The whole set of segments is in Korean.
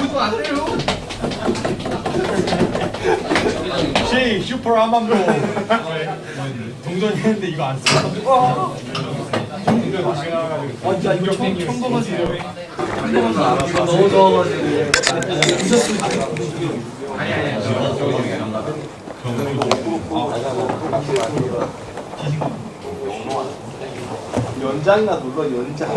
이거 안 돼요. 쉐이 슈퍼 한반도 동전이 했는데 이거 안 써. 진짜 이거 처음 봐가지고. 너무 좋아가지고. 연장이나 눌러 연장.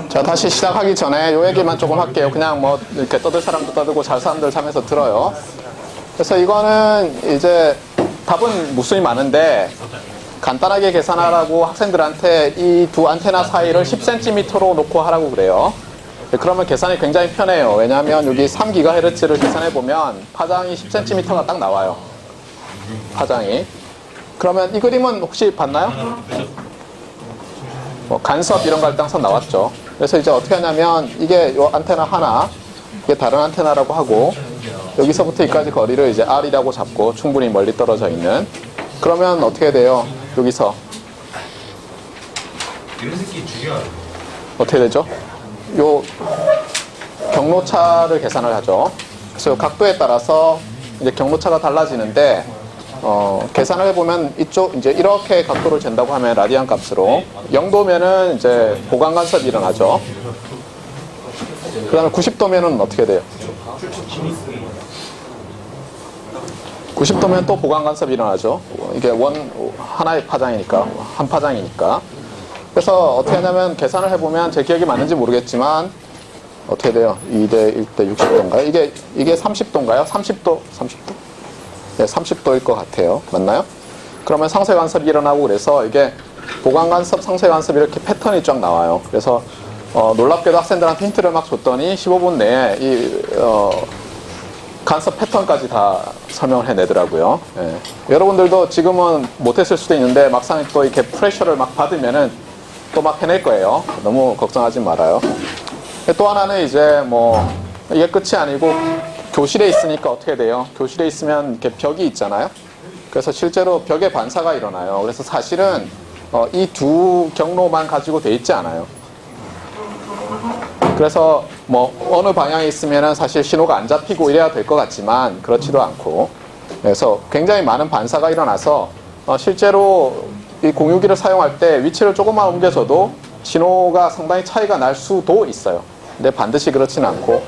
자, 다시 시작하기 전에 요 얘기만 조금 할게요. 그냥 뭐 이렇게 떠들 사람도 떠들고 잘 사람들 자면서 들어요. 그래서 이거는 이제 답은 무수히 많은데 간단하게 계산하라고 학생들한테 이 두 안테나 사이를 10cm로 놓고 하라고 그래요. 그러면 계산이 굉장히 편해요. 왜냐하면 여기 3GHz를 계산해보면 파장이 10cm가 딱 나와요. 파장이. 그러면 이 그림은 혹시 봤나요? 뭐 간섭 이런 거 할 때 항상 나왔죠. 그래서 이제 어떻게 하냐면 이게 요 안테나 하나, 이게 다른 안테나라고 하고 여기서부터 여기까지 거리를 이제 R이라고 잡고 충분히 멀리 떨어져 있는. 그러면 어떻게 돼요? 여기서 이런 새끼 죽여. 어떻게 되죠? 요 경로차를 계산을 하죠. 그래서 요 각도에 따라서 이제 경로차가 달라지는데 계산을 해보면 이쪽 이제 이렇게 각도를 잰다고 하면 라디안 값으로 0도면은 이제 보강 간섭이 일어나죠. 그 다음에 90도면은 어떻게 돼요? 90도면 또 보강 간섭이 일어나죠. 이게 하나의 파장이니까, 한 파장이니까. 그래서 어떻게 하냐면 계산을 해보면 제 기억이 맞는지 모르겠지만 어떻게 돼요? 2대 1대 60도인가요? 이게 30도인가요? 30도? 네, 30도일 것 같아요. 맞나요? 그러면 상쇄 간섭이 일어나고 그래서 이게 보강 간섭, 상쇄 간섭 이렇게 패턴이 쫙 나와요. 그래서 놀랍게도 학생들한테 힌트를 막 줬더니 15분 내에 이 간섭 패턴까지 다 설명을 해내더라고요. 예. 여러분들도 지금은 못했을 수도 있는데 막상 또 이렇게 프레셔를 막 받으면은 또 막 해낼 거예요. 너무 걱정하지 말아요. 또 하나는 이제 뭐 이게 끝이 아니고 교실에 있으니까 어떻게 돼요? 교실에 있으면 이렇게 벽이 있잖아요. 그래서 실제로 벽에 반사가 일어나요. 그래서 사실은 이 두 경로만 가지고 돼 있지 않아요. 그래서 뭐 어느 방향에 있으면은 사실 신호가 안 잡히고 이래야 될 것 같지만 그렇지도 않고, 그래서 굉장히 많은 반사가 일어나서 실제로 이 공유기를 사용할 때 위치를 조금만 옮겨줘도 신호가 상당히 차이가 날 수도 있어요. 근데 반드시 그렇지는 않고.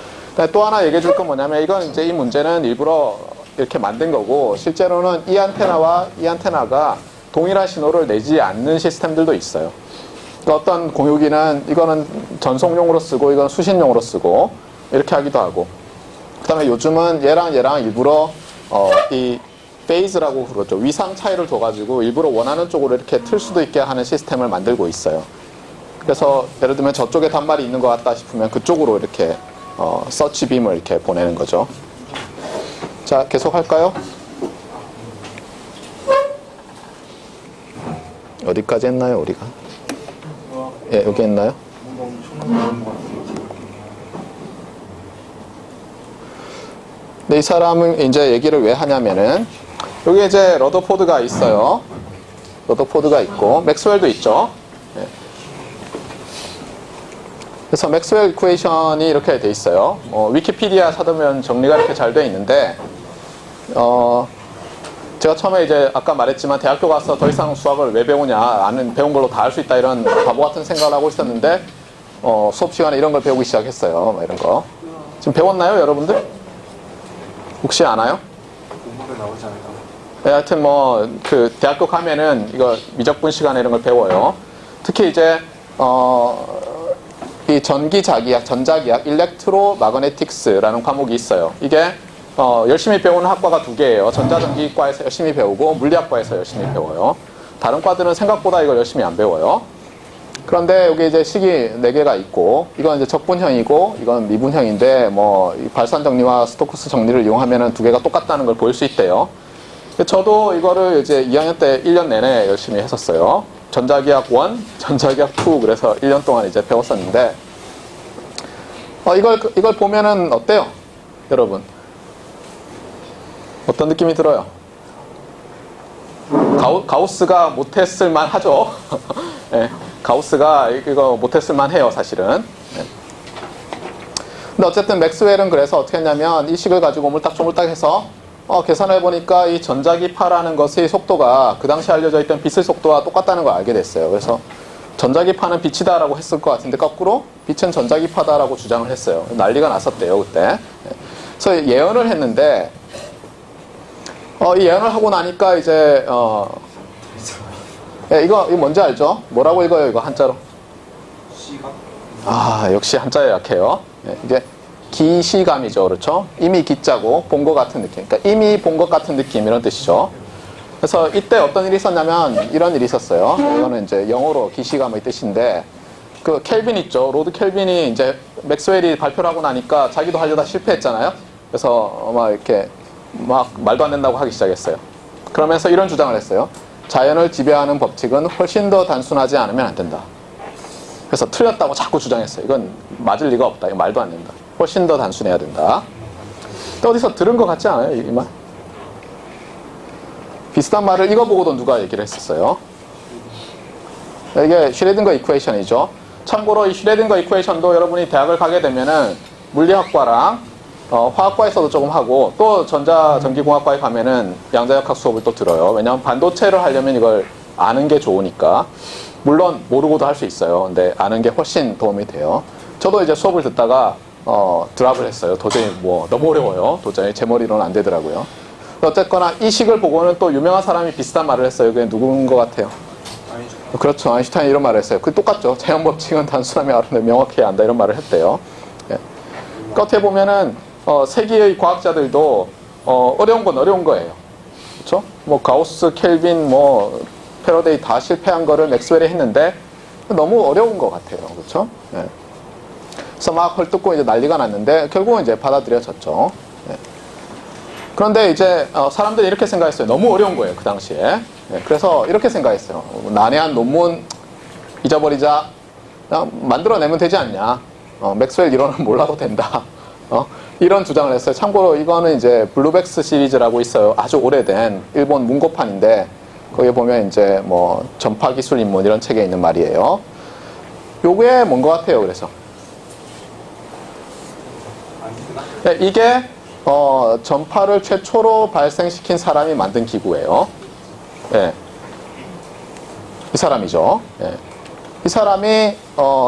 또 하나 얘기해 줄 건 뭐냐면 이건 이제 이 문제는 일부러 이렇게 만든 거고 실제로는 이 안테나와 이 안테나가 동일한 신호를 내지 않는 시스템들도 있어요. 그러니까 어떤 공유기는 이거는 전송용으로 쓰고 이건 수신용으로 쓰고 이렇게 하기도 하고, 그 다음에 요즘은 얘랑 일부러 이 페이즈라고 그러죠. 위상 차이를 둬가지고 일부러 원하는 쪽으로 이렇게 틀 수도 있게 하는 시스템을 만들고 있어요. 그래서 예를 들면 저쪽에 단말이 있는 것 같다 싶으면 그쪽으로 이렇게 서치 빔을 이렇게 보내는 거죠. 자, 계속 할까요? 어디까지 했나요, 우리가? 예, 여기 했나요? 네, 이 사람은 이제 얘기를 왜 하냐면은 여기 이제 러더포드가 있어요. 러더포드가 있고 맥스웰도 있죠. 예. 그래서 맥스웰 이퀘이션이 이렇게 돼 있어요. 위키피디아 찾으면 정리가 이렇게 잘 돼 있는데 제가 처음에 이제 아까 말했지만 대학교 가서 더 이상 수학을 왜 배우냐, 배운 걸로 다 할 수 있다 이런 바보 같은 생각을 하고 있었는데 수업 시간에 이런 걸 배우기 시작했어요. 뭐 이런 거 지금 배웠나요, 여러분들? 혹시 아나요? 공부에 나오지 않을까? 네, 하여튼 뭐 그 대학교 가면은 이거 미적분 시간에 이런 걸 배워요. 특히 이제 이 전기자기학, 전자기학, 일렉트로마그네틱스라는 과목이 있어요. 이게 열심히 배우는 학과가 두 개예요. 전자전기과에서 열심히 배우고 물리학과에서 열심히 배워요. 다른 과들은 생각보다 이걸 열심히 안 배워요. 그런데 여기 이제 식이 4개가 있고 이건 이제 적분형이고 이건 미분형인데 뭐 이 발산 정리와 스토크스 정리를 이용하면은 두 개가 똑같다는 걸 보일 수 있대요. 저도 이거를 이제 2학년 때 1년 내내 열심히 했었어요. 전자기학 1, 전자기학 2 그래서 1년 동안 이제 배웠었는데 이걸 보면은 어때요? 여러분 어떤 느낌이 들어요? 가우스가 못했을 만 하죠. 예, 가우스가 이거 못했을 만 해요, 사실은. 예. 근데 어쨌든 맥스웰은 그래서 어떻게 했냐면 이 식을 가지고 오물딱조물딱 해서 계산을 해보니까 이 전자기파라는 것의 속도가 그 당시 알려져 있던 빛의 속도와 똑같다는 걸 알게 됐어요. 그래서 전자기파는 빛이다라고 했을 것 같은데 거꾸로 빛은 전자기파다라고 주장을 했어요. 난리가 났었대요, 그때. 그래서 예언을 했는데 이 예언을 하고 나니까 이제 이거 뭔지 알죠? 뭐라고 읽어요, 이거 한자로? 시각? 역시 한자에 약해요. 이게 기시감이죠, 그렇죠? 이미 기자고 본 것 같은 느낌. 그러니까 이미 본 것 같은 느낌 이런 뜻이죠. 그래서 이때 어떤 일이 있었냐면 이런 일이 있었어요. 이거는 이제 영어로 기시감의 뜻인데 그 켈빈 있죠. 로드 켈빈이 이제 맥스웰이 발표를 하고 나니까 자기도 하려다 실패했잖아요. 그래서 막 이렇게 막 말도 안 된다고 하기 시작했어요. 그러면서 이런 주장을 했어요. 자연을 지배하는 법칙은 훨씬 더 단순하지 않으면 안 된다. 그래서 틀렸다고 자꾸 주장했어요. 이건 맞을 리가 없다. 이거 말도 안 된다. 훨씬 더 단순해야 된다. 또 어디서 들은 것 같지 않아요? 이 말? 비슷한 말을 이거 보고도 누가 얘기를 했었어요. 이게 슈레딩거 이쿠에이션이죠. 참고로 이 슈레딩거 이쿠에이션도 여러분이 대학을 가게 되면은 물리학과랑 화학과에서도 조금 하고 또 전자전기공학과에 가면은 양자역학 수업을 또 들어요. 왜냐하면 반도체를 하려면 이걸 아는 게 좋으니까. 물론 모르고도 할 수 있어요. 근데 아는 게 훨씬 도움이 돼요. 저도 이제 수업을 듣다가 드랍을 했어요. 도저히 너무 어려워요. 도저히 제 머리로는 안 되더라고요. 어쨌거나 이 식을 보고는 또 유명한 사람이 비슷한 말을 했어요. 그게 누구인 것 같아요? 아인슈타인. 그렇죠. 아인슈타인이 이런 말을 했어요. 그 똑같죠. 자연 법칙은 단순하며 아름다워 명확해야 한다 이런 말을 했대요. 예. 끝에 보면은 세기의 과학자들도 어려운 건 어려운 거예요. 그렇죠? 가우스, 켈빈, 패러데이 다 실패한 거를 맥스웰이 했는데 너무 어려운 것 같아요. 그렇죠? 예. 그래서 막 헐뜯고 이제 난리가 났는데 결국은 이제 받아들여졌죠. 예. 그런데 이제 사람들이 이렇게 생각했어요. 너무 어려운 거예요, 그 당시에. 예. 그래서 이렇게 생각했어요. 난해한 논문 잊어버리자. 그냥 만들어내면 되지 않냐. 맥스웰 이론은 몰라도 된다. 이런 주장을 했어요. 참고로 이거는 이제 블루백스 시리즈라고 있어요. 아주 오래된 일본 문고판인데 거기에 보면 이제 전파 기술 입문 이런 책에 있는 말이에요. 요게 뭔 것 같아요, 그래서. 네, 이게 전파를 최초로 발생시킨 사람이 만든 기구예요. 예. 이 사람이죠. 예. 이 사람이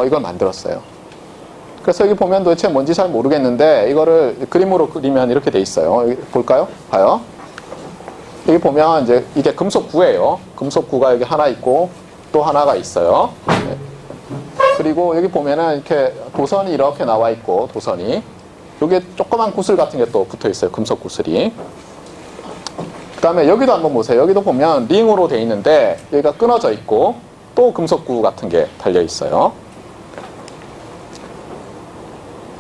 이걸 만들었어요. 그래서 여기 보면 도대체 뭔지 잘 모르겠는데 이거를 그림으로 그리면 이렇게 돼 있어요. 여기 볼까요? 봐요. 여기 보면 이제 이게 금속구예요. 금속구가 여기 하나 있고 또 하나가 있어요. 예. 그리고 여기 보면은 이렇게 도선이 이렇게 나와 있고 도선이 여기에 조그만 구슬 같은 게 또 붙어 있어요. 금속 구슬이. 그 다음에 여기도 한번 보세요. 여기도 보면 링으로 돼 있는데 여기가 끊어져 있고 또 금속구 같은 게 달려 있어요.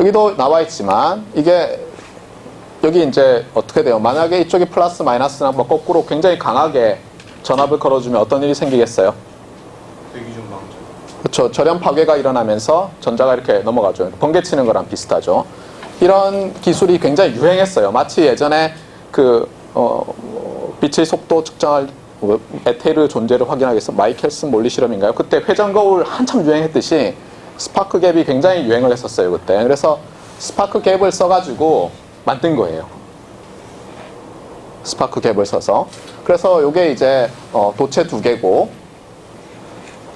여기도 나와 있지만 이게 여기 이제 어떻게 돼요? 만약에 이쪽이 플러스 마이너스나 거꾸로 굉장히 강하게 전압을 걸어주면 어떤 일이 생기겠어요? 대기중 방전. 그렇죠. 절연 파괴가 일어나면서 전자가 이렇게 넘어가죠. 번개치는 거랑 비슷하죠. 이런 기술이 굉장히 유행했어요. 마치 예전에 빛의 속도 측정할 에테르 존재를 확인하기 위해서 마이켈슨 몰리 실험인가요? 그때 회전 거울 한참 유행했듯이 스파크 갭이 굉장히 유행을 했었어요, 그때. 그래서 스파크 갭을 써가지고 만든 거예요. 스파크 갭을 써서. 그래서 요게 이제 도체 2개고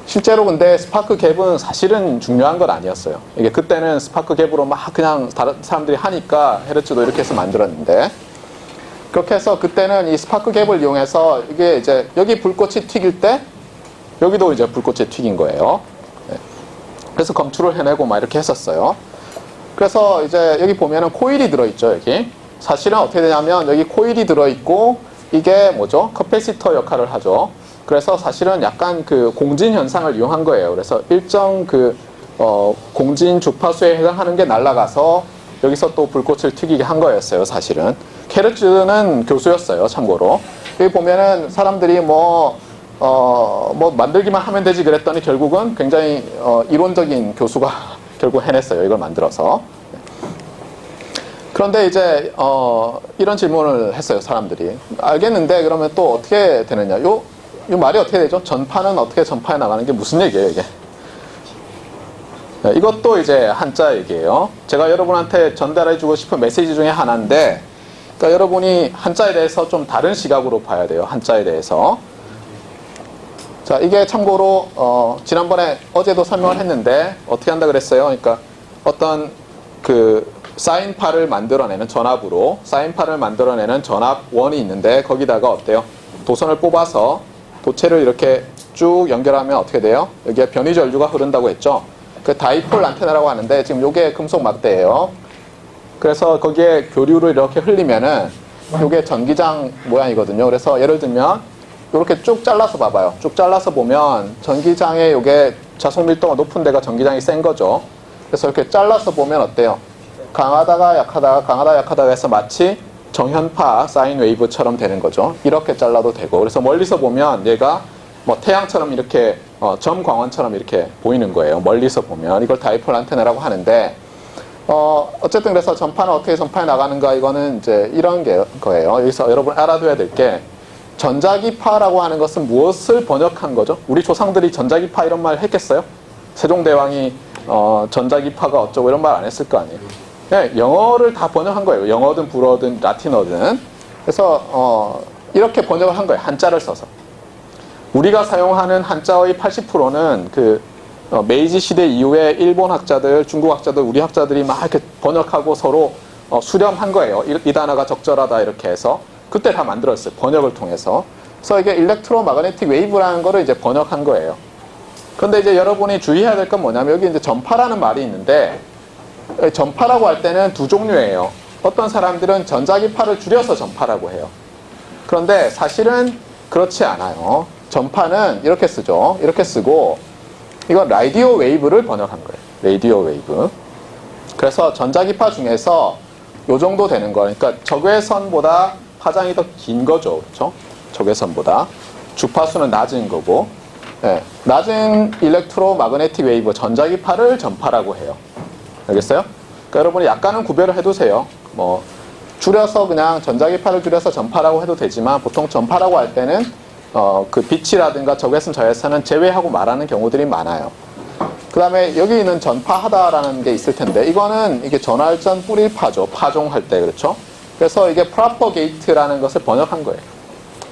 실제로 근데 스파크 갭은 사실은 중요한 건 아니었어요. 이게 그때는 스파크 갭으로 막 그냥 다른 사람들이 하니까 헤르츠도 이렇게 해서 만들었는데 그렇게 해서 그때는 이 스파크 갭을 이용해서 이게 이제 여기 불꽃이 튀길 때 여기도 이제 불꽃이 튀긴 거예요. 네. 그래서 검출을 해내고 막 이렇게 했었어요. 그래서 이제 여기 보면은 코일이 들어있죠, 여기. 사실은 어떻게 되냐면 여기 코일이 들어있고 이게 뭐죠? 커패시터 역할을 하죠. 그래서 사실은 약간 공진 현상을 이용한 거예요. 그래서 일정 공진 주파수에 해당하는 게 날아가서 여기서 또 불꽃을 튀기게 한 거였어요, 사실은. 케르츠는 교수였어요, 참고로. 여기 보면은 사람들이 만들기만 하면 되지 그랬더니 결국은 굉장히 이론적인 교수가 결국 해냈어요, 이걸 만들어서. 그런데 이제 이런 질문을 했어요, 사람들이. 알겠는데 그러면 또 어떻게 되느냐. 이 말이 어떻게 되죠? 전파는 어떻게 전파해 나가는 게 무슨 얘기예요, 이게? 네, 이것도 이제 한자 얘기예요. 제가 여러분한테 전달해주고 싶은 메시지 중에 하나인데, 그러니까 여러분이 한자에 대해서 좀 다른 시각으로 봐야 돼요. 한자에 대해서. 자, 이게 참고로 지난번에 어제도 설명을 했는데 어떻게 한다 그랬어요? 그러니까 어떤 그 사인파를 만들어내는 전압으로 사인파를 만들어내는 전압원이 있는데 거기다가 어때요? 도선을 뽑아서 도체를 이렇게 쭉 연결하면 어떻게 돼요? 여기에 변이 전류가 흐른다고 했죠. 그 다이폴 안테나라고 하는데 지금 요게 금속 막대예요. 그래서 거기에 교류를 이렇게 흘리면은 요게 전기장 모양이거든요. 그래서 예를 들면 이렇게 쭉 잘라서 봐봐요. 쭉 잘라서 보면 전기장에 요게 자속 밀도가 높은 데가 전기장이 센 거죠. 그래서 이렇게 잘라서 보면 어때요? 강하다가 약하다가 강하다 약하다가 해서 마치 정현파 사인 웨이브처럼 되는 거죠. 이렇게 잘라도 되고. 그래서 멀리서 보면 얘가 뭐 태양처럼 이렇게 점광원처럼 이렇게 보이는 거예요. 멀리서 보면 이걸 다이폴 안테나라고 하는데 어쨌든 그래서 전파는 어떻게 전파해 나가는가 이거는 이제 이런 게 거예요. 여기서 여러분 알아둬야 될 게 전자기파라고 하는 것은 무엇을 번역한 거죠? 우리 조상들이 전자기파 이런 말 했겠어요? 세종대왕이 전자기파가 어쩌고 이런 말 안 했을 거 아니에요. 네, 영어를 다 번역한 거예요. 영어든 불어든 라틴어든. 그래서 이렇게 번역을 한 거예요. 한자를 써서. 우리가 사용하는 한자의 80%는 그 메이지 시대 이후에 일본 학자들, 중국 학자들, 우리 학자들이 막 이렇게 번역하고 서로 수렴한 거예요. 이 단어가 적절하다 이렇게 해서 그때 다 만들었어요. 번역을 통해서. 그래서 이게 일렉트로마그네틱 웨이브라는 거를 이제 번역한 거예요. 그런데 이제 여러분이 주의해야 될 건 뭐냐면 여기 이제 전파라는 말이 있는데 전파라고 할 때는 두 종류예요. 어떤 사람들은 전자기파를 줄여서 전파라고 해요. 그런데 사실은 그렇지 않아요. 전파는 이렇게 쓰죠. 이렇게 쓰고 이건 라디오 웨이브를 번역한 거예요. 라디오 웨이브. 그래서 전자기파 중에서 요 정도 되는 거. 그러니까 적외선보다 파장이 더 긴 거죠. 그렇죠? 적외선보다. 주파수는 낮은 거고. 네. 낮은 일렉트로마그네틱 웨이브, 전자기파를 전파라고 해요. 알겠어요? 그러니까 여러분이 약간은 구별을 해두세요. 뭐 줄여서 그냥 전자기파를 줄여서 전파라고 해도 되지만 보통 전파라고 할 때는 그 빛이라든가 적외선 저외선은 제외하고 말하는 경우들이 많아요. 그 다음에 여기 있는 전파하다라는 게 있을 텐데 이거는 이게 전활전 뿌릴파죠. 파종할 때 그렇죠? 그래서 이게 propagate라는 것을 번역한 거예요.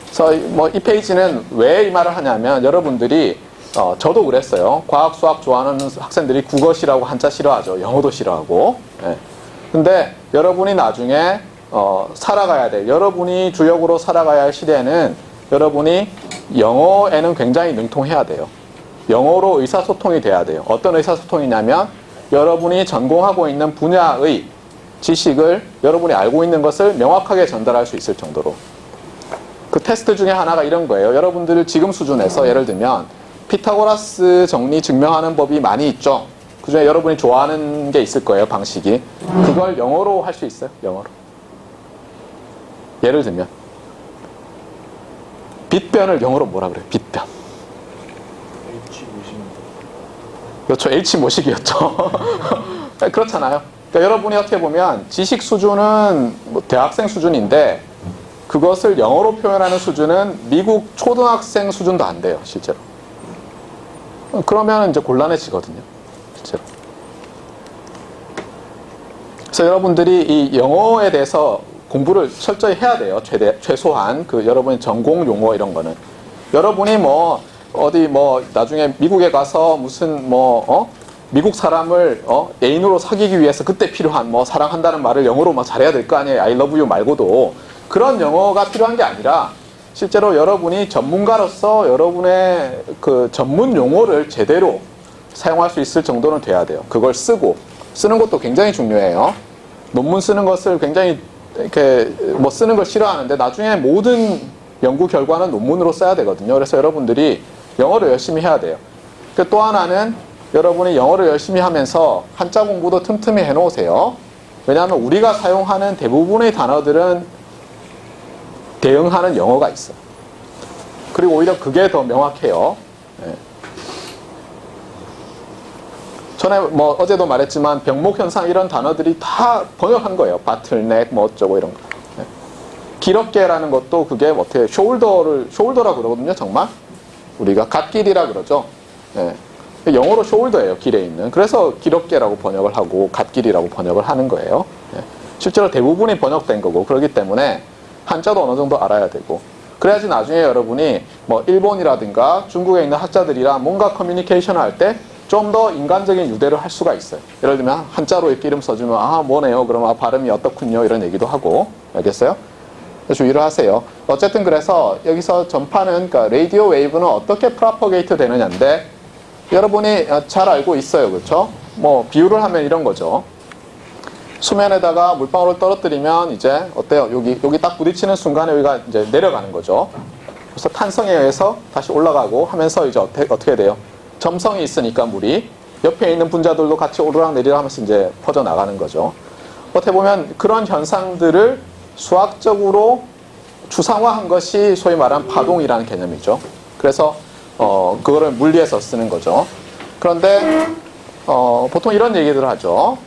그래서 뭐 이 페이지는 왜 이 말을 하냐면 여러분들이 저도 그랬어요. 과학, 수학 좋아하는 학생들이 국어시라고 한자 싫어하죠. 영어도 싫어하고. 예. 근데 여러분이 나중에 살아가야 돼. 여러분이 주역으로 살아가야 할 시대에는 여러분이 영어에는 굉장히 능통해야 돼요. 영어로 의사소통이 돼야 돼요. 어떤 의사소통이냐면 여러분이 전공하고 있는 분야의 지식을 여러분이 알고 있는 것을 명확하게 전달할 수 있을 정도로. 그 테스트 중에 하나가 이런 거예요. 여러분들 지금 수준에서 예를 들면 피타고라스 정리 증명하는 법이 많이 있죠. 그 중에 여러분이 좋아하는 게 있을 거예요. 방식이. 그걸 영어로 할 수 있어요. 영어로. 예를 들면 빗변을 영어로 뭐라 그래요? 빗변. 그렇죠. H 모식이었죠. 그렇잖아요. 그러니까 여러분이 어떻게 보면 지식 수준은 뭐 대학생 수준인데 그것을 영어로 표현하는 수준은 미국 초등학생 수준도 안 돼요. 실제로. 그러면 이제 곤란해지거든요. 실제로. 그래서 여러분들이 이 영어에 대해서 공부를 철저히 해야 돼요. 최소한 그 여러분의 전공 용어 이런 거는. 여러분이 뭐 어디 뭐 나중에 미국에 가서 무슨 뭐 미국 사람을 애인으로 사귀기 위해서 그때 필요한 뭐 사랑한다는 말을 영어로 막 잘해야 될 거 아니에요. I love you 말고도 그런 영어가 필요한 게 아니라 실제로 여러분이 전문가로서 여러분의 그 전문 용어를 제대로 사용할 수 있을 정도는 돼야 돼요. 그걸 쓰는 것도 굉장히 중요해요. 논문 쓰는 것을 굉장히 이렇게 뭐 쓰는 걸 싫어하는데 나중에 모든 연구 결과는 논문으로 써야 되거든요. 그래서 여러분들이 영어를 열심히 해야 돼요. 또 하나는 여러분이 영어를 열심히 하면서 한자 공부도 틈틈이 해놓으세요. 왜냐하면 우리가 사용하는 대부분의 단어들은 대응하는 영어가 있어요. 그리고 오히려 그게 더 명확해요. 네. 전에 뭐 어제도 말했지만 병목현상 이런 단어들이 다 번역한 거예요. 바틀넥 뭐 어쩌고 이런 거. 네. 기럽게라는 것도 그게 어떻게 숄더라고 그러거든요. 정말 우리가 갓길이라 그러죠. 예. 영어로 shoulder예요. 길에 있는. 그래서 기럽개라고 번역을 하고 갓길이라고 번역을 하는 거예요. 예. 실제로 대부분이 번역된 거고 그렇기 때문에 한자도 어느 정도 알아야 되고 그래야지 나중에 여러분이 뭐 일본이라든가 중국에 있는 학자들이랑 뭔가 커뮤니케이션을 할 때 좀 더 인간적인 유대를 할 수가 있어요. 예를 들면 한자로 이렇게 이름 써주면 아 뭐네요. 그러면 발음이 어떻군요. 이런 얘기도 하고 알겠어요? 주의를 하세요. 어쨌든 그래서 여기서 전파는 그러니까 라디오 웨이브는 어떻게 프로퍼게이트 되느냐인데 여러분이 잘 알고 있어요. 그렇죠? 뭐 비유를 하면 이런 거죠. 수면에다가 물방울을 떨어뜨리면 이제 어때요? 여기 딱 부딪히는 순간에 여기가 이제 내려가는 거죠. 그래서 탄성에 의해서 다시 올라가고 하면서 이제 어떻게 돼요? 점성이 있으니까 물이 옆에 있는 분자들도 같이 오르락 내리락 하면서 이제 퍼져 나가는 거죠. 어떻게 보면 그런 현상들을 수학적으로 추상화한 것이 소위 말하는 파동이라는 개념이죠. 그래서 그거를 물리에서 쓰는 거죠. 그런데 보통 이런 얘기들을 하죠.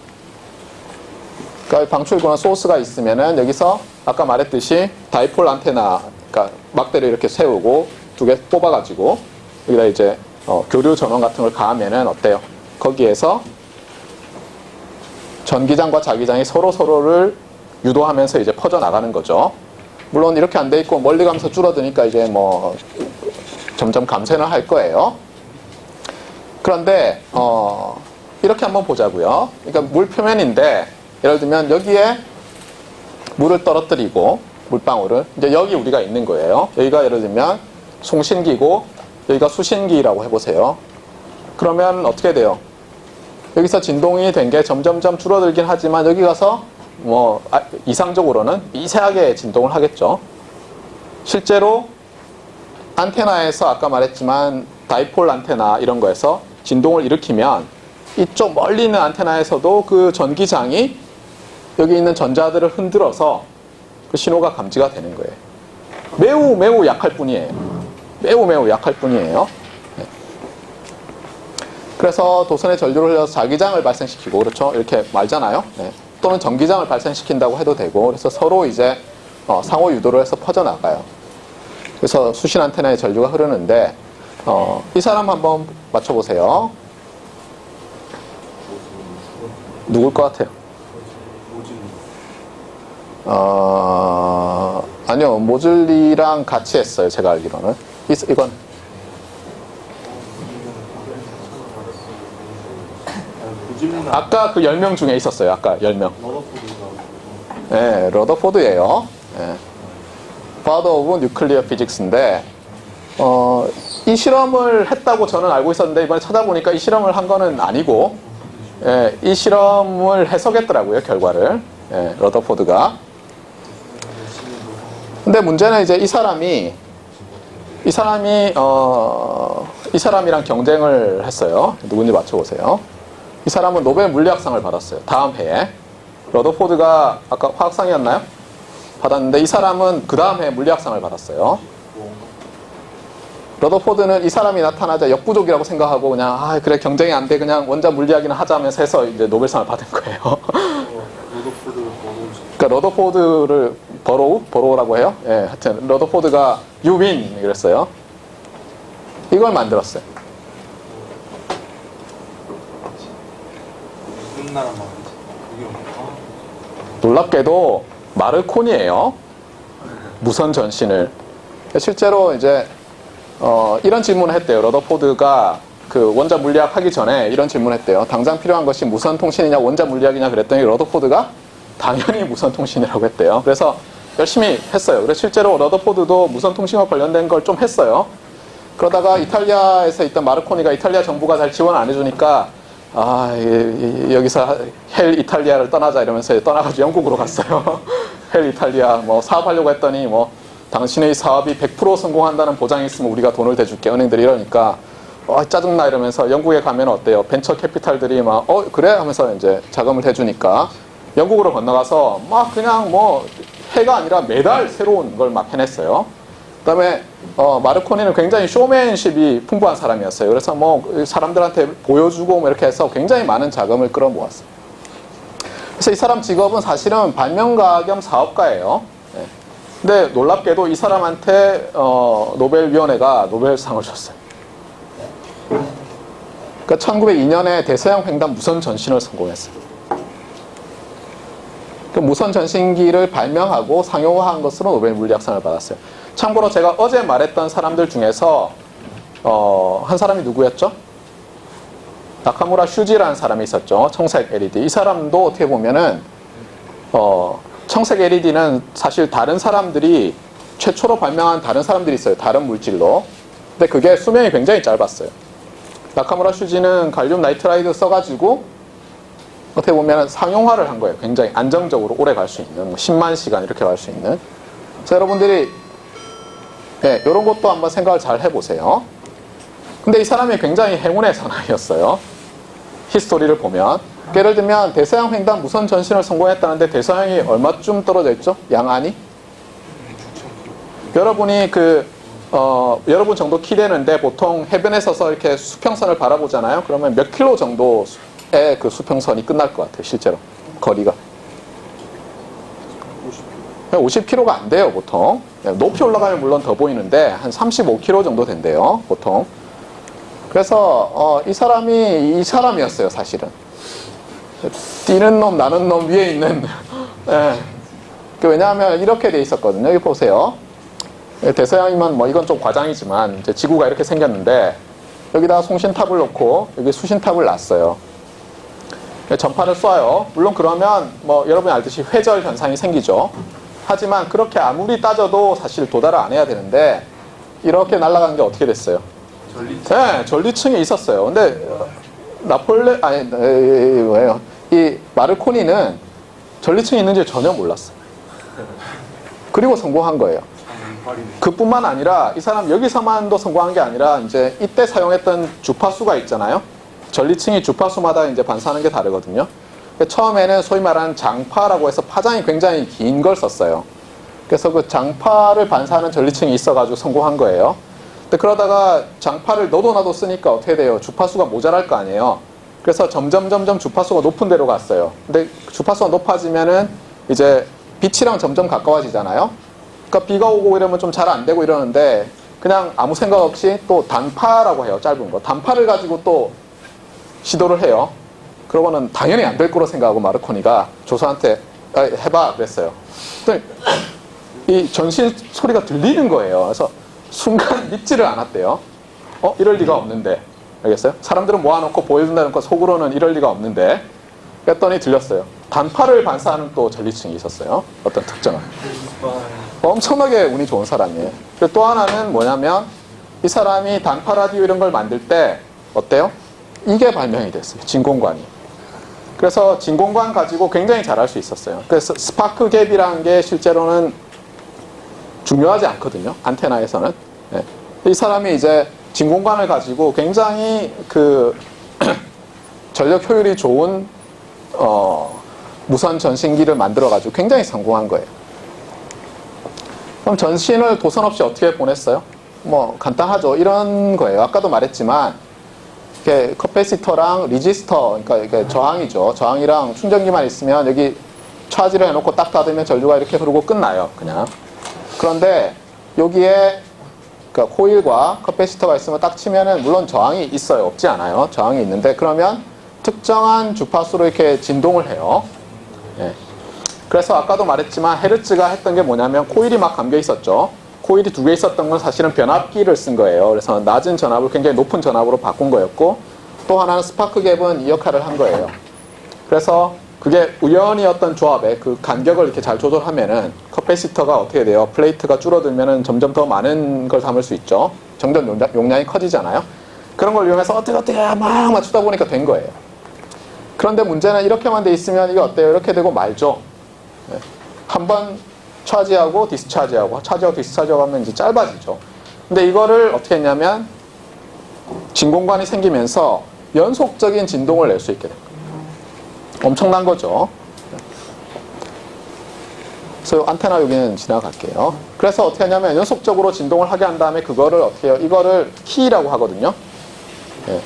그러니까 방출구나 소스가 있으면은 여기서 아까 말했듯이 다이폴 안테나, 그러니까 막대를 이렇게 세우고 두 개 뽑아가지고 여기다 이제 교류 전원 같은 걸 가하면은 어때요? 거기에서 전기장과 자기장이 서로를 유도하면서 이제 퍼져 나가는 거죠. 물론 이렇게 안 돼 있고 멀리 가면서 줄어드니까 이제 뭐 점점 감소는 할 거예요. 그런데 이렇게 한번 보자고요. 그러니까 물 표면인데 예를 들면 여기에 물을 떨어뜨리고 물방울을 이제 여기 우리가 있는 거예요. 여기가 예를 들면 송신기고 여기가 수신기라고 해보세요. 그러면 어떻게 돼요? 여기서 진동이 된 게 점점점 줄어들긴 하지만 여기 가서 뭐 이상적으로는 미세하게 진동을 하겠죠. 실제로 안테나에서 아까 말했지만 다이폴 안테나 이런 거에서 진동을 일으키면 이쪽 멀리 있는 안테나에서도 그 전기장이 여기 있는 전자들을 흔들어서 그 신호가 감지가 되는 거예요. 매우 매우 약할 뿐이에요. 매우 약할 뿐이에요. 네. 그래서 도선의 전류를 흘려서 자기장을 발생시키고 그렇죠? 이렇게 말잖아요. 네. 또는 전기장을 발생시킨다고 해도 되고 그래서 서로 이제 상호 유도를 해서 퍼져나가요. 그래서 수신 안테나에 전류가 흐르는데 이 사람 한번 맞춰보세요. 누굴 것 같아요? 아니요. 모즐리랑 같이 했어요. 제가 알기로는. 이건 아까 그 10명 중에 있었어요. 아까 10명. 네, 러더포드예요. 네. Father of Nuclear Physics인데 이 실험을 했다고 저는 알고 있었는데 이번에 찾아보니까 이 실험을 한 거는 아니고 이 실험을 해석했더라고요. 결과를. 러더포드가. 근데 문제는 이제 이 사람이랑 경쟁을 했어요. 누군지 맞춰보세요. 이 사람은 노벨 물리학상을 받았어요. 다음 해에. 러더포드가 아까 화학상이었나요? 받았는데 이 사람은 그 다음 해에 물리학상을 받았어요. 러더포드는 이 사람이 나타나자 역부족이라고 생각하고 그냥 그래 경쟁이 안 돼 그냥 원자 물리학이나 하자면서 해서 이제 노벨상을 받은 거예요. 그러니까 러더포드를 버로우라고 해요. 하여튼 러더포드가 you win 이랬어요. 이걸 만들었어요. 무슨 나라 말이지? 놀랍게도 마르코니예요. 무선 전신을. 실제로 이제 이런 질문을 했대요. 러더포드가 그 원자 물리학 하기 전에 이런 질문을 했대요. 당장 필요한 것이 무선 통신이냐 원자 물리학이냐 그랬더니 러더포드가 당연히 무선 통신이라고 했대요. 그래서 열심히 했어요. 그래서 실제로 러더포드도 무선 통신과 관련된 걸 좀 했어요. 그러다가 이탈리아에서 있던 마르코니가 이탈리아 정부가 잘 지원 안 해주니까 여기서 헬 이탈리아를 떠나자 이러면서 떠나가지고 영국으로 갔어요. 헬 이탈리아 뭐 사업하려고 했더니 뭐 당신의 사업이 100% 성공한다는 보장이 있으면 우리가 돈을 대줄게 은행들이 이러니까 짜증나 이러면서 영국에 가면 어때요? 벤처 캐피탈들이 막 그래 하면서 이제 자금을 대주니까 영국으로 건너가서 막 그냥 뭐 해가 아니라 매달 새로운 걸 막 해냈어요. 그다음에 마르코니는 굉장히 쇼맨십이 풍부한 사람이었어요. 그래서 뭐 사람들한테 보여주고 뭐 이렇게 해서 굉장히 많은 자금을 끌어모았어요. 그래서 이 사람 직업은 사실은 발명가 겸 사업가예요. 근데 놀랍게도 이 사람한테 노벨위원회가 노벨상을 줬어요. 그러니까 1902년에 대서양 횡단 무선 전신을 성공했어요. 그 무선 전신기를 발명하고 상용화한 것으로 노벨 물리학상을 받았어요. 참고로 제가 어제 말했던 사람들 중에서 한 사람이 누구였죠? 나카무라 슈지라는 사람이 있었죠. 청색 LED. 이 사람도 어떻게 보면은 청색 LED는 사실 다른 사람들이 최초로 발명한 다른 사람들이 있어요. 다른 물질로. 근데 그게 수명이 굉장히 짧았어요. 나카무라 슈지는 갈륨 나이트라이드 써가지고 어떻게 보면 상용화를 한 거예요. 굉장히 안정적으로 오래 갈 수 있는, 10만 시간 이렇게 갈 수 있는. 그래서 여러분들이 이런 것도 한번 생각을 잘 해보세요. 근데 이 사람이 굉장히 행운의 사나이였어요. 히스토리를 보면. 예를 들면 대서양 횡단 무선 전신을 성공했다는데 대서양이 얼마쯤 떨어져 있죠? 양안이? 여러분이 여러분 정도 키 되는데 보통 해변에 서서 이렇게 수평선을 바라보잖아요. 그러면 몇 킬로 정도의 그 수평선이 끝날 것 같아요, 실제로. 거리가. 50km가 안 돼요, 보통. 높이 올라가면 물론 더 보이는데 한 35km 정도 된대요, 보통. 그래서 이 사람이었어요, 사실은. 뛰는 놈, 나는 놈 위에 있는. 왜냐하면 이렇게 돼 있었거든요. 여기 보세요. 대서양이면 뭐 이건 좀 과장이지만 이제 지구가 이렇게 생겼는데 여기다가 송신탑을 놓고 여기 수신탑을 놨어요. 전파를 쏴요. 물론 그러면 뭐 여러분이 알듯이 회절 현상이 생기죠. 하지만 그렇게 아무리 따져도 사실 도달을 안 해야 되는데 이렇게 날아간 게 어떻게 됐어요? 네, 전리층에 있었어요. 근데 이 마르코니는 전리층에 있는지 전혀 몰랐어요. 그리고 성공한 거예요. 그뿐만 아니라 이 사람 여기서만도 성공한 게 아니라 이제 이때 사용했던 주파수가 있잖아요. 전리층이 주파수마다 이제 반사하는 게 다르거든요. 처음에는 소위 말하는 장파라고 해서 파장이 굉장히 긴 걸 썼어요. 그래서 그 장파를 반사하는 전리층이 있어가지고 성공한 거예요. 근데 그러다가 장파를 너도 나도 쓰니까 어떻게 돼요? 주파수가 모자랄 거 아니에요. 그래서 점점 주파수가 높은 데로 갔어요. 근데 주파수가 높아지면은 이제 빛이랑 점점 가까워지잖아요. 그러니까 비가 오고 이러면 좀 잘 안 되고 이러는데 그냥 아무 생각 없이 또 단파라고 해요. 짧은 거. 단파를 가지고 또 시도를 해요. 그러고는 당연히 안 될 거로 생각하고 마르코니가 조사한테 해봐 그랬어요. 이 전신 소리가 들리는 거예요. 그래서 순간 믿지를 않았대요. 이럴 리가 없는데. 알겠어요? 사람들은 모아놓고 보여준다는 거 속으로는 이럴 리가 없는데. 그랬더니 들렸어요. 단파를 반사하는 또 전리층이 있었어요. 어떤 특정한. 엄청나게 운이 좋은 사람이에요. 그리고 또 하나는 뭐냐면 이 사람이 단파 라디오 이런 걸 만들 때 어때요? 이게 발명이 됐어요. 진공관이. 그래서 진공관 가지고 굉장히 잘할 수 있었어요. 그래서 스파크 갭이라는 게 실제로는 중요하지 않거든요. 안테나에서는. 네. 이 사람이 이제 진공관을 가지고 굉장히 그 전력 효율이 좋은 무선 전신기를 만들어 가지고 굉장히 성공한 거예요. 그럼 전신을 도선 없이 어떻게 보냈어요? 뭐 간단하죠. 이런 거예요. 아까도 말했지만 이렇게 커패시터랑 리지스터, 그러니까 이게 저항이죠. 저항이랑 충전기만 있으면 여기 차지를 해놓고 딱 닫으면 전류가 이렇게 흐르고 끝나요. 그냥. 그런데 여기에 그러니까 코일과 커패시터가 있으면 딱 치면은 물론 저항이 있어요. 없지 않아요. 저항이 있는데 그러면 특정한 주파수로 이렇게 진동을 해요. 예. 그래서 아까도 말했지만 헤르츠가 했던 게 뭐냐면 코일이 막 감겨 있었죠. 코일이 두 개 있었던 건 사실은 변압기를 쓴 거예요. 그래서 낮은 전압을 굉장히 높은 전압으로 바꾼 거였고 또 하나는 스파크 갭은 이 역할을 한 거예요. 그래서 그게 우연히 어떤 조합에 그 간격을 이렇게 잘 조절하면은 커패시터가 어떻게 돼요? 플레이트가 줄어들면은 점점 더 많은 걸 담을 수 있죠. 점점 용량이 커지잖아요. 그런 걸 이용해서 어떻게 막 맞추다 보니까 된 거예요. 그런데 문제는 이렇게만 돼 있으면 이게 어때요? 이렇게 되고 말죠. 네. 한번 차지하고 디스차지하고 차지하고 디스차지하고 하면 이제 짧아지죠. 근데 이거를 어떻게 했냐면 진공관이 생기면서 연속적인 진동을 낼 수 있게 된 거예요. 엄청난 거죠. 그래서 안테나 여기는 지나갈게요. 그래서 어떻게 하냐면 연속적으로 진동을 하게 한 다음에 그거를 어떻게 해요? 이거를 키라고 하거든요. 네.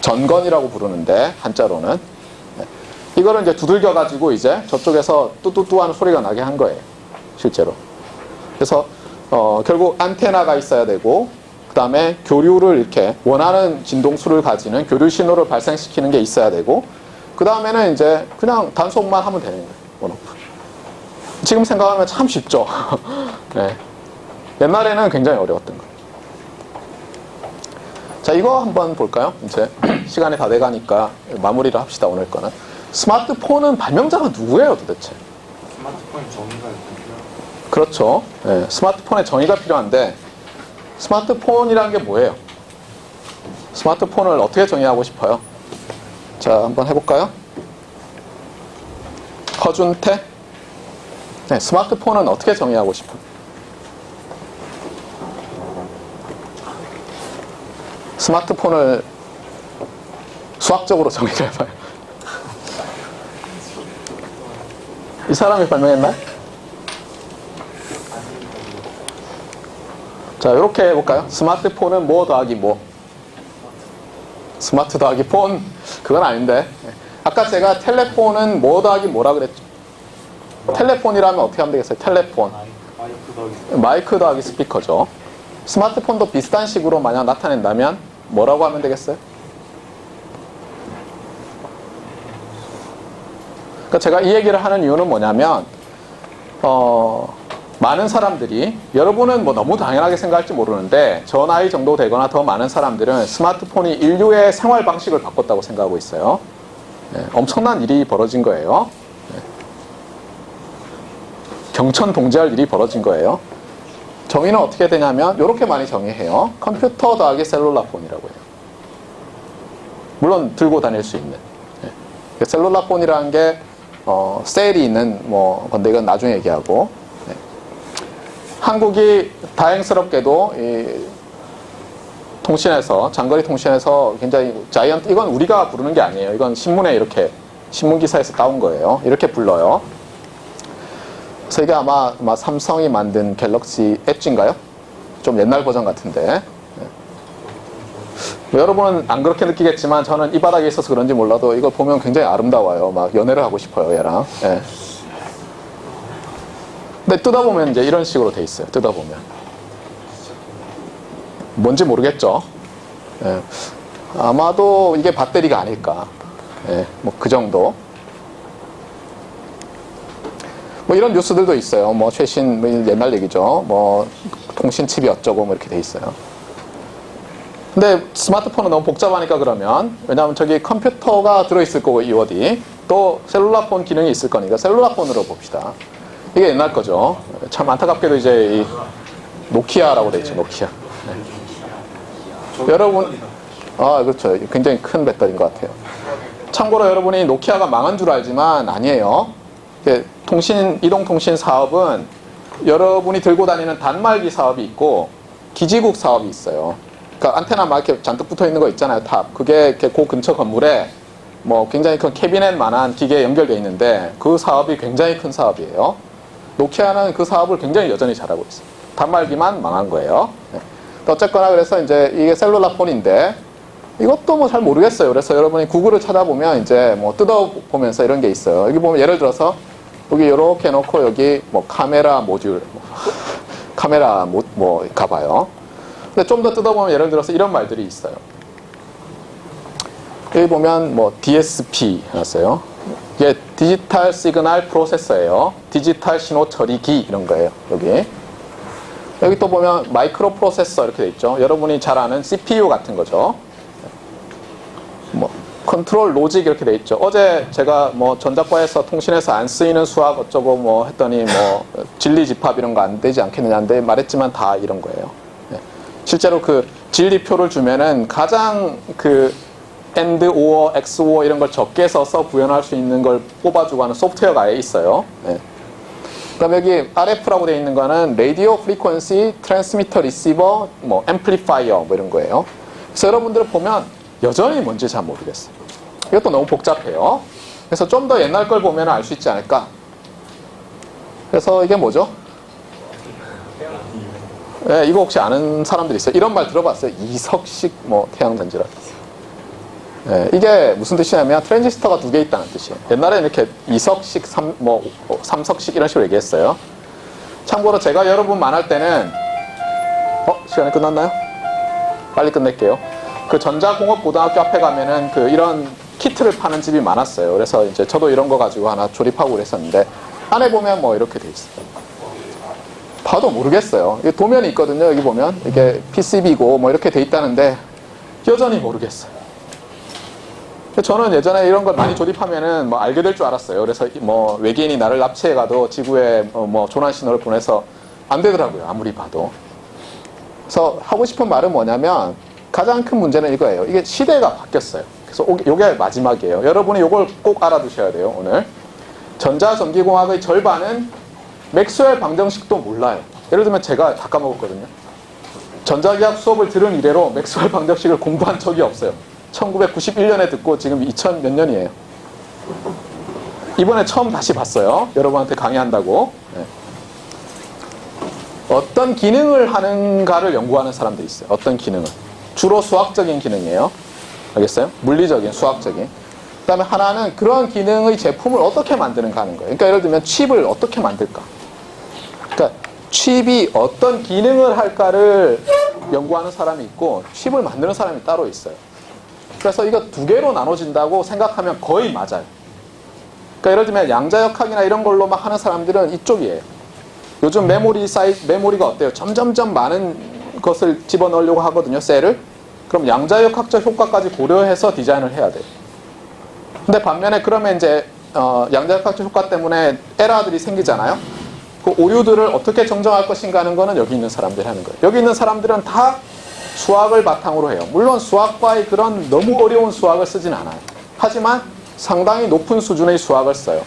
전건이라고 부르는데 한자로는 네. 이거를 이제 두들겨 가지고 이제 저쪽에서 뚜뚜뚜 하는 소리가 나게 한 거예요. 실제로. 그래서 결국 안테나가 있어야 되고 그 다음에 교류를 이렇게 원하는 진동수를 가지는 교류 신호를 발생시키는 게 있어야 되고, 그 다음에는 이제 그냥 단속만 하면 되는 거예요. 온오프. 지금 생각하면 참 쉽죠. 네. 옛날에는 굉장히 어려웠던 거예요. 자, 이거 한번 볼까요? 이제 시간이 다 돼가니까 마무리를 합시다. 오늘 거는. 스마트폰은 발명자가 누구예요, 도대체? 스마트폰 정의가 있군요. 그렇죠. 네, 스마트폰에 정의가 필요한데, 스마트폰이라는 게 뭐예요? 스마트폰을 어떻게 정의하고 싶어요? 자, 한번 해볼까요? 허준태? 네, 스마트폰은 어떻게 정의하고 싶어요? 스마트폰을 수학적으로 정의를 해봐요. 이 사람이 발명했나요? 자, 이렇게 해볼까요? 스마트폰은 뭐 더하기 뭐? 스마트 더하기 폰? 그건 아닌데. 아까 제가 텔레폰은 뭐 더하기 뭐라 그랬죠? 텔레폰이라면 어떻게 하면 되겠어요? 텔레폰. 마이크 더하기 스피커죠. 스마트폰도 비슷한 식으로 만약 나타낸다면 뭐라고 하면 되겠어요? 그러니까 제가 이 얘기를 하는 이유는 뭐냐면, 많은 사람들이, 여러분은 뭐 너무 당연하게 생각할지 모르는데, 저 나이 정도 되거나 더 많은 사람들은 스마트폰이 인류의 생활 방식을 바꿨다고 생각하고 있어요. 네, 엄청난 일이 벌어진 거예요. 네. 경천동지할 일이 벌어진 거예요. 정의는 어떻게 되냐면 이렇게 많이 정의해요. 컴퓨터 더하기 셀룰라 폰이라고 해요. 물론 들고 다닐 수 있는. 네. 셀룰라 폰이라는 게 셀이 있는 뭐 건데 이건 나중에 얘기하고. 네. 한국이 다행스럽게도 이 통신에서, 장거리 통신에서 굉장히 자이언트, 이건 우리가 부르는 게 아니에요. 이건 신문에 이렇게, 신문 기사에서 따온 거예요. 이렇게 불러요. 그래서 이게 아마 삼성이 만든 갤럭시 엣지인가요? 좀 옛날 버전 같은데. 네. 뭐 여러분은 안 그렇게 느끼겠지만 저는 이 바닥에 있어서 그런지 몰라도 이걸 보면 굉장히 아름다워요. 막 연애를 하고 싶어요, 얘랑. 네. 근데 뜯어보면 이제 이런 식으로 돼 있어요. 뜯어보면. 뭔지 모르겠죠. 예. 아마도 이게 배터리가 아닐까. 예. 뭐 그 정도. 뭐 이런 뉴스들도 있어요. 뭐 최신, 뭐 옛날 얘기죠. 뭐 통신 칩이 어쩌고 뭐 이렇게 돼 있어요. 근데 스마트폰은 너무 복잡하니까 그러면, 왜냐하면 저기 컴퓨터가 들어있을 거고 이 어디 또 셀룰라폰 기능이 있을 거니까 셀룰라폰으로 봅시다. 이게 옛날 거죠. 참 안타깝게도 이제 이 노키아라고 돼 있죠. 노키아. 네. 여러분, 그렇죠. 굉장히 큰 배터리인 것 같아요. 참고로 여러분이 노키아가 망한 줄 알지만 아니에요. 이동통신 사업은 여러분이 들고 다니는 단말기 사업이 있고 기지국 사업이 있어요. 그러니까 안테나 막 이렇게 잔뜩 붙어 있는 거 있잖아요. 탑. 그게 이렇게 그 근처 건물에 뭐 굉장히 큰 캐비넷만한 기계에 연결되어 있는데 그 사업이 굉장히 큰 사업이에요. 노키아는 그 사업을 굉장히 여전히 잘하고 있어요. 단말기만 망한 거예요. 네. 어쨌거나 그래서 이제 이게 셀룰라 폰인데 이것도 뭐 잘 모르겠어요. 그래서 여러분이 구글을 찾아보면 이제 뭐 뜯어보면서 이런 게 있어요. 여기 보면 예를 들어서 여기 이렇게 해놓고 여기 뭐 카메라 모듈, 카메라 뭐 가봐요. 근데 좀 더 뜯어보면 예를 들어서 이런 말들이 있어요. 여기 보면 뭐 DSP 나왔어요. 이게 디지털 시그널 프로세서예요. 디지털 신호 처리기 이런 거예요. 여기 또 보면 마이크로 프로세서 이렇게 돼 있죠. 여러분이 잘 아는 CPU 같은 거죠. 뭐 컨트롤 로직 이렇게 돼 있죠. 어제 제가 뭐 전자과에서 통신에서 안 쓰이는 수학 어쩌고 뭐 했더니 뭐 진리 집합 이런 거 안 되지 않겠느냐는데 말했지만 다 이런 거예요. 네. 실제로 그 진리표를 주면은 가장 그 AND, OR, XOR 이런 걸 적게 써서 구현할 수 있는 걸 뽑아주고 하는 소프트웨어가 아예 있어요. 네. 그다음 여기 RF라고 되어 있는 거는 Radio Frequency Transmitter Receiver, 뭐 Amplifier 뭐 이런 거예요. 그래서 여러분들 보면 여전히 뭔지 잘 모르겠어요. 이것도 너무 복잡해요. 그래서 좀 더 옛날 걸 보면 알 수 있지 않을까. 그래서 이게 뭐죠? 네, 이거 혹시 아는 사람들 있어요? 이런 말 들어봤어요? 이석식 뭐 태양전지라. 네, 이게 무슨 뜻이냐면 트랜지스터가 두 개 있다는 뜻이에요. 옛날에는 이렇게 이석식, 삼석식 이런 식으로 얘기했어요. 참고로 제가 여러분 만날 때는 시간이 끝났나요? 빨리 끝낼게요. 그 전자공업고등학교 앞에 가면은 그 이런 키트를 파는 집이 많았어요. 그래서 이제 저도 이런 거 가지고 하나 조립하고 그랬었는데 안에 보면 뭐 이렇게 돼 있어요. 봐도 모르겠어요. 이게 도면이 있거든요. 여기 보면 이게 PCB고 뭐 이렇게 돼 있다는데 여전히 모르겠어요. 저는 예전에 이런 걸 많이 조립하면은 뭐 알게 될 줄 알았어요. 그래서 뭐 외계인이 나를 납치해 가도 지구에 뭐 조난 신호를 보내서 안 되더라고요. 아무리 봐도. 그래서 하고 싶은 말은 뭐냐면 가장 큰 문제는 이거예요. 이게 시대가 바뀌었어요. 그래서 이게 마지막이에요. 여러분이 이걸 꼭 알아두셔야 돼요. 오늘 전자전기공학의 절반은 맥스웰 방정식도 몰라요. 예를 들면 제가 다 까먹었거든요. 전자기학 수업을 들은 이래로 맥스웰 방정식을 공부한 적이 없어요. 1991년에 듣고 지금 2000 몇 년이에요. 이번에 처음 다시 봤어요. 여러분한테 강의한다고. 네. 어떤 기능을 하는가를 연구하는 사람들이 있어요. 어떤 기능을. 주로 수학적인 기능이에요. 알겠어요? 물리적인, 수학적인. 그 다음에 하나는 그런 기능의 제품을 어떻게 만드는가 하는 거예요. 그러니까 예를 들면 칩을 어떻게 만들까. 그러니까 칩이 어떤 기능을 할까를 연구하는 사람이 있고 칩을 만드는 사람이 따로 있어요. 그래서 이거 두 개로 나눠진다고 생각하면 거의 맞아요. 그러니까 예를 들면 양자역학이나 이런 걸로 막 하는 사람들은 이쪽이에요. 요즘 메모리가 어때요? 점점점 많은 것을 집어넣으려고 하거든요, 셀을. 그럼 양자역학적 효과까지 고려해서 디자인을 해야 돼요. 근데 반면에 그러면 이제 양자역학적 효과 때문에 에러들이 생기잖아요. 그 오류들을 어떻게 정정할 것인가 하는 거는 여기 있는 사람들이 하는 거예요. 여기 있는 사람들은 다 수학을 바탕으로 해요. 물론 수학과의 그런 너무 어려운 수학을 쓰진 않아요. 하지만 상당히 높은 수준의 수학을 써요.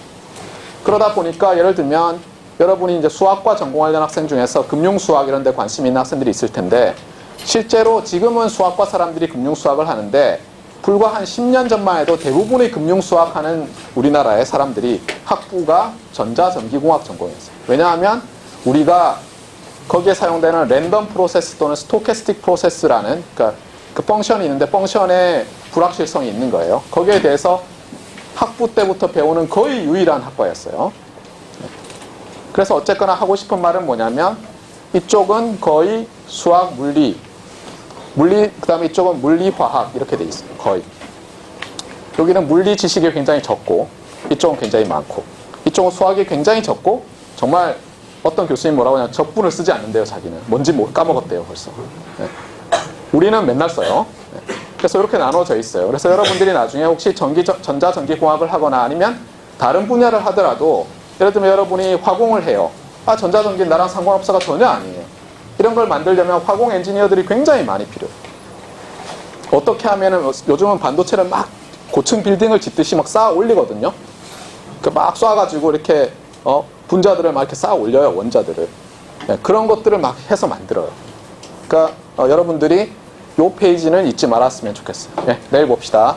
그러다 보니까 예를 들면 여러분이 이제 수학과 전공하려는 학생 중에서 금융수학 이런 데 관심 있는 학생들이 있을 텐데 실제로 지금은 수학과 사람들이 금융수학을 하는데 불과 한 10년 전만 해도 대부분의 금융수학 하는 우리나라의 사람들이 학부가 전자전기공학 전공이었어요. 왜냐하면 우리가 거기에 사용되는 랜덤 프로세스 또는 스토캐스틱 프로세스라는 그러니까 그 펑션이 있는데 펑션에 불확실성이 있는 거예요. 거기에 대해서 학부 때부터 배우는 거의 유일한 학과였어요. 그래서 어쨌거나 하고 싶은 말은 뭐냐면 이쪽은 거의 수학, 물리, 그 다음에 이쪽은 물리, 화학 이렇게 돼 있어요. 거의. 여기는 물리 지식이 굉장히 적고 이쪽은 굉장히 많고 이쪽은 수학이 굉장히 적고 정말 어떤 교수님 뭐라고 하냐면 적분을 쓰지 않는데요. 자기는. 뭔지 까먹었대요. 벌써. 네. 우리는 맨날 써요. 네. 그래서 이렇게 나눠져 있어요. 그래서 여러분들이 나중에 혹시 전자전기공학을 하거나 아니면 다른 분야를 하더라도 예를 들면 여러분이 화공을 해요. 아, 전자전기 나랑 상관없어가 전혀 아니에요. 이런 걸 만들려면 화공 엔지니어들이 굉장히 많이 필요해요. 어떻게 하면은 요즘은 반도체를 막 고층 빌딩을 짓듯이 막 쌓아 올리거든요. 막 쏴가지고 이렇게 분자들을 막 이렇게 쌓아 올려요. 원자들을. 네, 그런 것들을 막 해서 만들어요. 그러니까 여러분들이 이 페이지는 잊지 말았으면 좋겠어요. 네, 내일 봅시다.